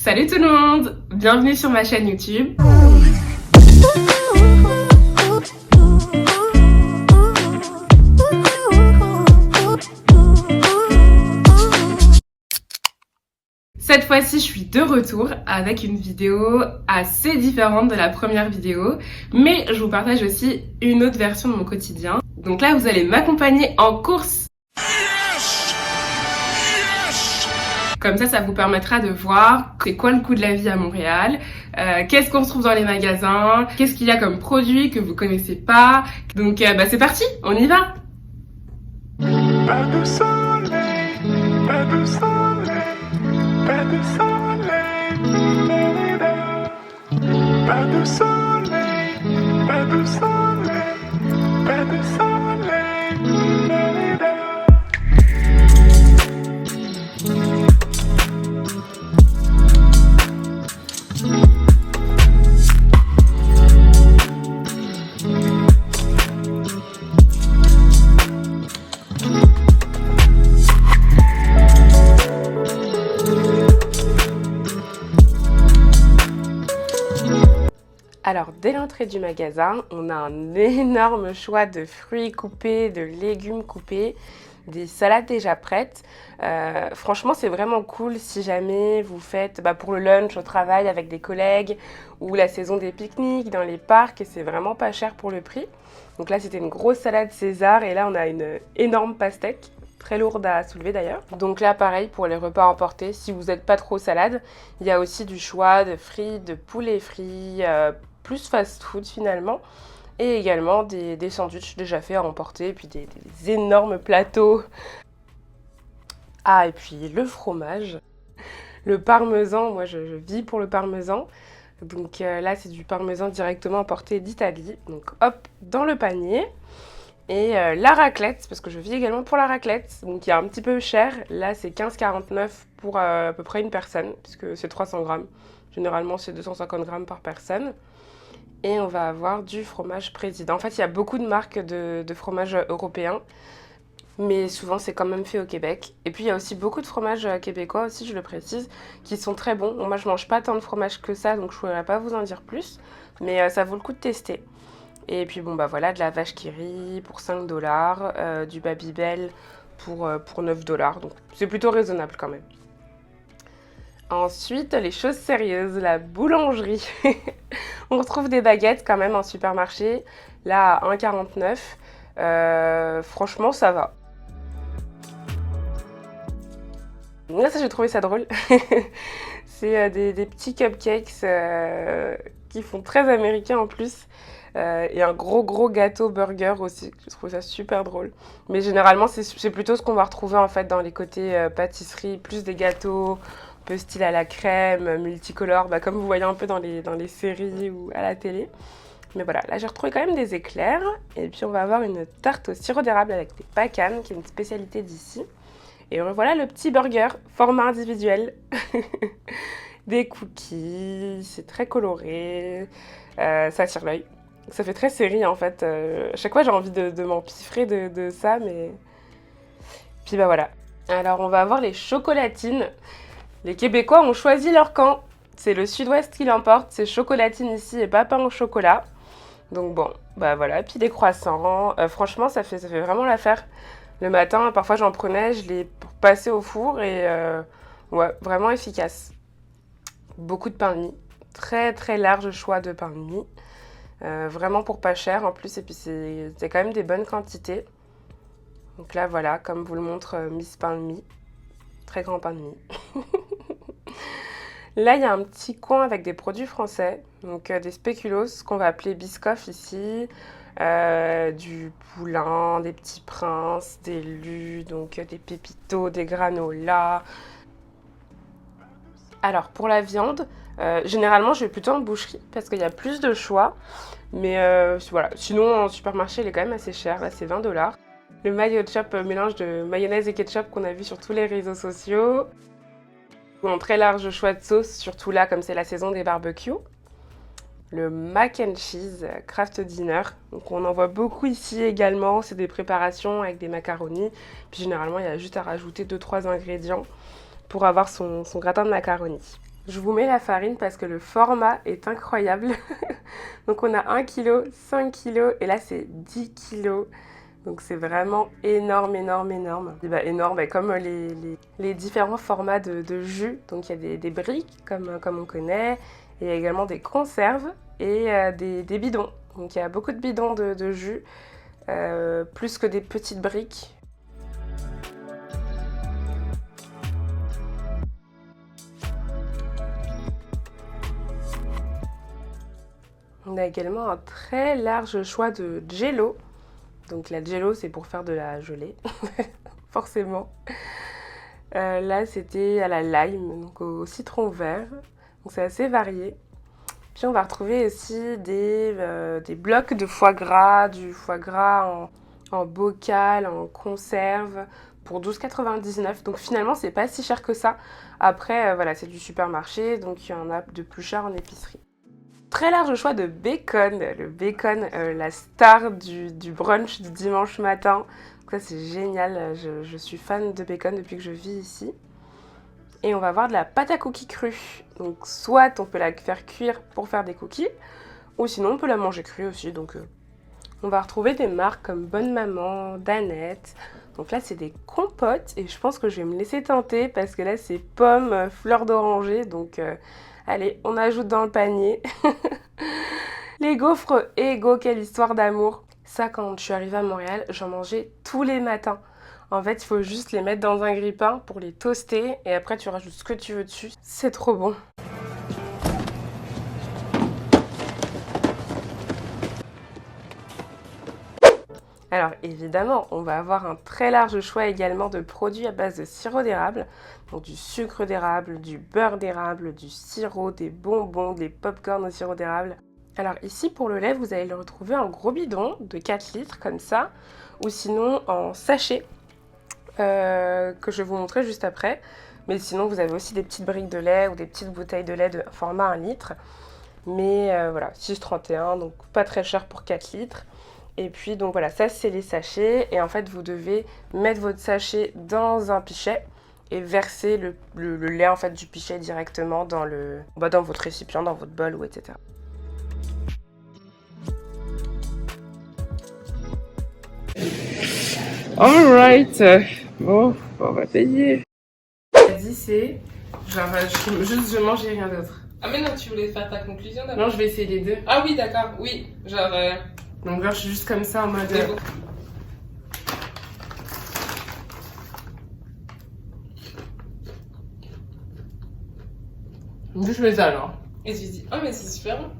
Salut tout le monde, bienvenue sur ma chaîne YouTube. Cette fois-ci, je suis de retour avec une vidéo assez différente de la première vidéo, mais je vous partage aussi une autre version de mon quotidien. Donc là, vous allez m'accompagner en course. Comme ça vous permettra de voir c'est quoi le coût de la vie à Montréal, qu'est-ce qu'on retrouve dans les magasins, qu'est-ce qu'il y a comme produits que vous connaissez pas. Donc c'est parti, on y va. Pas de soleil, pas de soleil, pas de soleil, pas de soleil, pas de soleil, pas de soleil. Alors, dès l'entrée du magasin, on a un énorme choix de fruits coupés, de légumes coupés, des salades déjà prêtes. Franchement, c'est vraiment cool si jamais vous faites pour le lunch au travail avec des collègues ou la saison des pique-niques dans les parcs, et c'est vraiment pas cher pour le prix. Donc là, c'était une grosse salade César et là, on a une énorme pastèque. Très lourde à soulever d'ailleurs. Donc là pareil pour les repas emportés, si vous n'êtes pas trop salade, il y a aussi du choix de frites, de poulet frit, plus fast food finalement. Et également des sandwichs déjà faits à emporter, et puis des énormes plateaux. Ah, et puis le fromage, le parmesan, moi je vis pour le parmesan. Donc là c'est du parmesan directement emporté d'Italie. Donc hop, dans le panier. Et la raclette, parce que je vis également pour la raclette, donc il y a un petit peu cher. Là, c'est 15,49 pour à peu près une personne, puisque c'est 300 grammes. Généralement, c'est 250 grammes par personne. Et on va avoir du fromage président. En fait, il y a beaucoup de marques de fromage européens, mais souvent, c'est quand même fait au Québec. Et puis, il y a aussi beaucoup de fromages québécois aussi, je le précise, qui sont très bons. Bon, moi, je mange pas tant de fromage que ça, donc je pourrais pas vous en dire plus. Mais ça vaut le coup de tester. Et puis voilà, de la vache qui rit pour 5 $, du Babybel pour 9 $. Donc c'est plutôt raisonnable quand même. Ensuite, les choses sérieuses, la boulangerie. On retrouve des baguettes quand même en supermarché. Là, à 1,49 $. Franchement, ça va. Là, ça, j'ai trouvé ça drôle. C'est des petits cupcakes qui font très américains en plus. Et un gros gâteau burger aussi, je trouve ça super drôle. Mais généralement, c'est plutôt ce qu'on va retrouver en fait dans les côtés pâtisserie, plus des gâteaux, un peu style à la crème, multicolores, comme vous voyez un peu dans les séries ou à la télé. Mais voilà, là j'ai retrouvé quand même des éclairs. Et puis on va avoir une tarte au sirop d'érable avec des pacanes, qui est une spécialité d'ici. Et voilà le petit burger, format individuel. Des cookies, c'est très coloré, ça attire l'œil. Ça fait très série en fait. À chaque fois j'ai envie de m'empiffrer de ça, mais... Puis voilà. Alors on va avoir les chocolatines. Les Québécois ont choisi leur camp. C'est le Sud-Ouest qui l'emporte. C'est chocolatine ici et pas pain au chocolat. Donc bon, voilà. Puis des croissants. Franchement, ça fait vraiment l'affaire. Le matin, parfois j'en prenais, je les passais au four et ouais, vraiment efficace. Beaucoup de pain de mie. Très large choix de pain de mie. Vraiment pour pas cher en plus, et puis c'est quand même des bonnes quantités. Donc là voilà, comme vous le montre Miss Pain de Mie, très grand pain de mie. Là il y a un petit coin avec des produits français, donc des spéculoos qu'on va appeler Biscoff ici, du Poulain, des Petits Princes, des Lus, donc des Pépitos, des granolas. Alors pour la viande, généralement je vais plutôt en boucherie parce qu'il y a plus de choix. Mais voilà, sinon en supermarché il est quand même assez cher, là c'est 20 $. Le mayo chop, mélange de mayonnaise et ketchup qu'on a vu sur tous les réseaux sociaux. Un très large choix de sauces, surtout là comme c'est la saison des barbecues. Le mac and cheese craft dinner, donc on en voit beaucoup ici également, c'est des préparations avec des macaronis. Puis généralement il y a juste à rajouter 2-3 ingrédients pour avoir son gratin de macaroni. Je vous mets la farine parce que le format est incroyable. Donc on a 1 kg, 5 kg et là c'est 10 kg. Donc c'est vraiment énorme, énorme, énorme. Et bah, énorme, bah, comme les différents formats de jus. Donc il y a des briques comme on connaît. Et il y a également des conserves et des bidons. Donc il y a beaucoup de bidons de jus, plus que des petites briques. On a également un très large choix de jello. Donc la jello, c'est pour faire de la gelée, forcément. Là, c'était à la lime, donc au citron vert. Donc c'est assez varié. Puis on va retrouver aussi des blocs de foie gras, du foie gras en bocal, en conserve, pour 12,99 €. Donc finalement, c'est pas si cher que ça. Après, voilà, c'est du supermarché, donc il y en a de plus cher en épicerie. Très large choix de bacon. Le bacon, la star du brunch du dimanche matin. Donc ça, c'est génial. Je suis fan de bacon depuis que je vis ici. Et on va avoir de la pâte à cookies crue. Donc soit on peut la faire cuire pour faire des cookies, ou sinon on peut la manger crue aussi. Donc on va retrouver des marques comme Bonne Maman, Danette. Donc là c'est des compotes et je pense que je vais me laisser tenter parce que là c'est pommes, fleurs d'oranger. Donc allez, on ajoute dans le panier. Les gaufres Ego, quelle histoire d'amour. Ça, quand je suis arrivée à Montréal, j'en mangeais tous les matins. En fait, il faut juste les mettre dans un grille-pain pour les toaster et après tu rajoutes ce que tu veux dessus. C'est trop bon. Alors évidemment, on va avoir un très large choix également de produits à base de sirop d'érable. Donc du sucre d'érable, du beurre d'érable, du sirop, des bonbons, des pop-corn au sirop d'érable. Alors ici pour le lait, vous allez le retrouver en gros bidon de 4 litres comme ça, ou sinon en sachet. Que je vais vous montrer juste après. Mais sinon, vous avez aussi des petites briques de lait ou des petites bouteilles de lait de format 1 litre. Mais voilà, 6,31 €, donc pas très cher pour 4 litres. Et puis, donc voilà, ça c'est les sachets. Et en fait, vous devez mettre votre sachet dans un pichet et verser le lait en fait du pichet directement dans votre récipient, dans votre bol ou etc. Alright, bon, on va payer. Vas-y, c'est genre, je mange et rien d'autre. Ah mais non, tu voulais faire ta conclusion d'abord? Non, je vais essayer les deux. Ah oui, d'accord, oui, genre... Donc là, je suis juste comme ça en mode... Je fais ça alors. Et tu dis, oh mais c'est super bon.